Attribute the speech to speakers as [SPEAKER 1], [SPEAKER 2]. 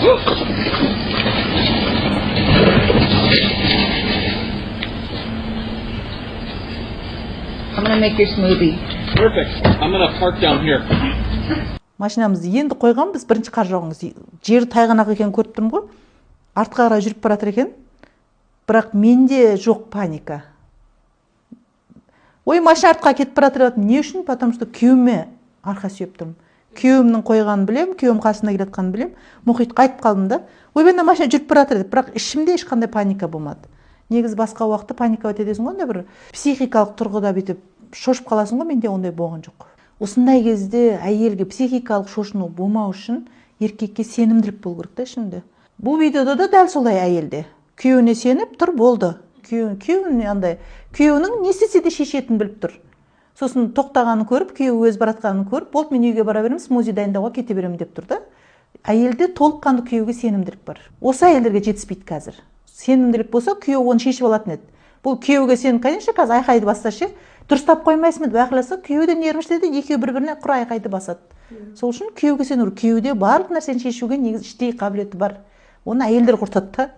[SPEAKER 1] I'm gonna make your smoothie.
[SPEAKER 2] Perfect. I'm gonna park down here.
[SPEAKER 3] Машинамызды енді қойғанбыз, бірінші қар жауғанбыз. Жері тайғанақ екенін көріп тұрмын ғой. Артқа қарай жүріп баратыр екен. Бірақ менде жоқ паника. Ой, машина артқа кетіп баратыр. Не үшін? Потому что күйеуіме арқа сүйеп тұрмын. Күйеуімнің қойғанын білем, күйеуім қасына келатқанын білем. Мұхит қайтып қалдым да. Ой, мен машина жүріп баратыр деп, бірақ ішімде ешқандай паника болмады. Негіз басқа уақытта паника өтедесің ғой, бір психикалық тұрғыда бүйтіп шошып қаласың ғой, менде ондай болған жоқ. Осындай кезде әйелге психикалық шошыну болмау үшін еркекке сенімділік болу керек та ішінде. Бұл видеода да дәл солай әйелде. Күйеуіне сеніп тұр, болды. Күйеуінің не істесе де шешетінін біліп тұр. Сосын тоқтағанын көріп, күйеуі өз баратқанын көріп, болды, мен үйге бара беремін, смузи дайындауға кете беремін деп тұр да. Әйелде толыққанды күйеуге сенімділік бар. Осы әйелдерге жетіспейді қазір. Сенімділік болса, күйеу оны шешіп алатын еді. Бұл күйеуге сен, конечно, қазір айқайды басташы, дұрыстап қоймайсың еді, бақыласа, күйеу де нервничает еді, екеуі бір-біріне құр айқайды басады. Сол үшін күйеуге сен күйеуде барлық нәрсені шешуге негіз іштей қабілеті бар. Оны әйелдер құртады да.